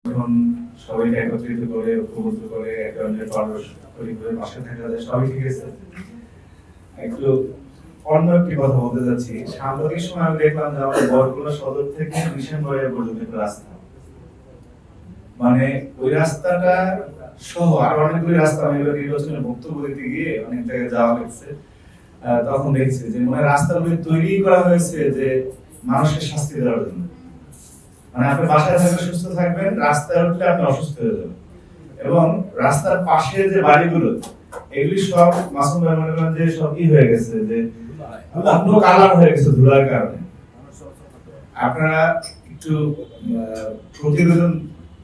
এখন সবাইকে একত্রিত করে ঐক্যবদ্ধ করে একটা অন্যের পারস্পরিক ভাবে পাশে থাকা যায়, সবই ঠিক আছে। একটু অন্য একটি কথা বলতে যাচ্ছি। সাম্প্রতিক সময় আমি দেখলাম যে আমাদের বরগুনা সদর থেকে মিশন রোড পর্যন্ত একটা রাস্তা, মানে ওই রাস্তাটা সহ আরো অনেকগুলি রাস্তা আমি এবার নির্বাচনের বক্তব্য দিতে গিয়ে অনেক জায়গায় যাওয়া হয়েছে, তখন দেখছি যে মানে রাস্তাগুলি তৈরি করা হয়েছে যে মানুষকে শাস্তি দেওয়ার জন্য। মানে আপনি বাসায় থাকলে সুস্থ থাকবেন, রাস্তায় উঠলে আপনি অসুস্থ হয়ে যাবেন। এবং রাস্তার পাশে যে বাড়িগুলো এগুলি সব মাসুম ভাই মনে করেন যে সব কি হয়ে গেছে, যে অন্য কালার হয়ে গেছে ধুলার কারণে। আপনারা একটু প্রতিবেদন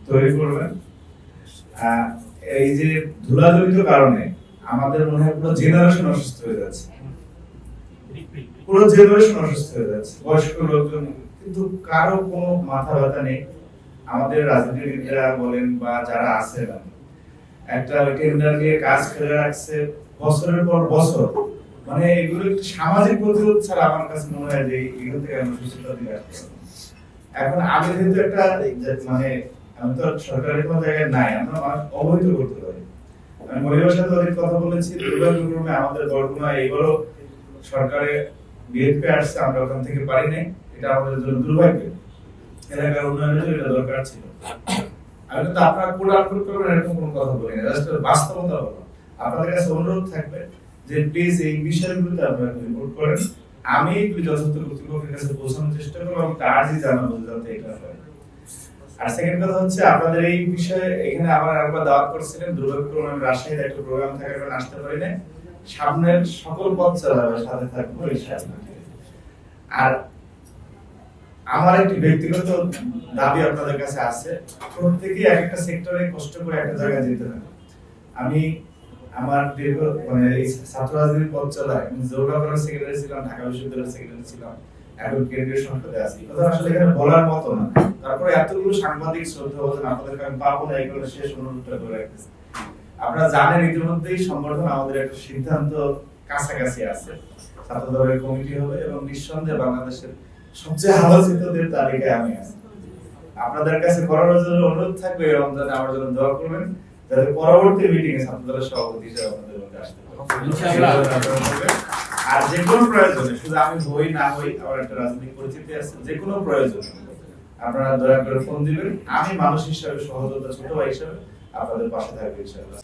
তৈরি করবেন। এই যে ধুলাজনিত কারণে আমাদের মনে হয় পুরো জেনারেশন অসুস্থ হয়ে যাচ্ছে, পুরো জেনারেশন অসুস্থ হয়ে যাচ্ছে, বয়স্ক লোকজন, কিন্তু কারো কোনো মাথা ব্যথা নেই। আমাদের রাজনীতিবিদরা বলেন বা যারা আছেন একটা টেন্ডার নিয়ে কাজ ফেলে রাখছে বছরের পর বছর। মানে এগুলো একটু সামাজিক প্রতিরোধ ছাড়া আমার কাছে মনে হয় যে এগুলো থেকে আমি সুস্থতা দিয়ে আসতে। এখন আগে যেহেতু একটা মানে আমি তো সরকারের কোনো জায়গায় নাই, আমরা অবহিত করতে পারি। আমি মহিলার সাথে অনেক কথা বলেছি, দুর্ভাগ্যক্রমে আমাদের বরগুনা এইবারও সরকারে বিএনপি আসছে, আমরা ওখান থেকে পারি নাই। এটা আমাদের জন্য দুর্ভাগ্য, এলাকার উন্নয়নের জন্য এটা দরকার ছিল। আমি কিন্তু আপনারা কোলাকুল করবেন এরকম কোনো কথা বলি না, জাস্ট বাস্তবতা বলো। আপনাদের কাছে অনুরোধ থাকবে যে প্লিজ এই বিষয়গুলোতে আপনারা রিপোর্ট করেন, আমি যথাযথ কর্তৃপক্ষের কাছে পৌঁছানোর চেষ্টা করবো, আমি কাজই জানাবো যাতে এটা হয়। আর সেকেন্ড কথা হচ্ছে আপনাদের এই বিষয়ে এখানে আবার একবার দাওয়াত করছিলেন, দুর্ভাগ্যক্রমে আমি রাজশাহীতে একটা প্রোগ্রাম থাকার কারণে আসতে পারি না। সামনের সকল পথ চালাবে সাথে থাকবো ইনশাআল্লাহ। আর আমার একটি ব্যক্তিগত দাবি আপনাদের কাছে আছে, প্রত্যেকেই এক একটা সেক্টরে কষ্ট করে একটা জায়গায় যেতে হবে। আমি আমার দীর্ঘ মানে ছাত্র রাজনীতির পথ চলায় আমি জোরগাঁও সেক্রেটারি ছিলাম, ঢাকা বিশ্ববিদ্যালয়ের সেক্রেটারি ছিলাম, এখন কেন্দ্রীয় সংসদে আছি। কথা আসলে এখানে বলার মতো না, তারপরে এতগুলো সাংবাদিক শ্রদ্ধা বলছেন, আপনাদেরকে আমি পাবো না এই কারণে শেষ অনুরোধটা করে রাখতেছি। আপনারা জানেন ইতিমধ্যেই সংগঠন আমাদের একটা সিদ্ধান্ত কাছাকাছি আছে, ছাত্র দলের কমিটি হবে এবং নিঃসন্দেহে বাংলাদেশের সবচেয়ে আলোচিতদের তালিকায় আমি আছি। আপনাদের কাছে করার জন্য অনুরোধ থাকবে রমজানে আমার জন্য দোয়া করবেন, যাতে পরবর্তী মিটিং এ ছাত্র দলের সভাপতি হিসেবে আপনাদের মধ্যে আসতে পারি ইনশাআল্লাহ। আর যে কোনো প্রয়োজনে, শুধু আমি হই না হই, আমার একটা রাজনৈতিক পরিচিতি আছে, যে কোনো প্রয়োজনে আপনারা দয়া করে ফোন দিবেন। আমি মানুষ হিসেবে, সহযোগিতা ছোট ভাই হিসেবে আপনাদের পাশে থাকবো ইনশাআল্লাহ।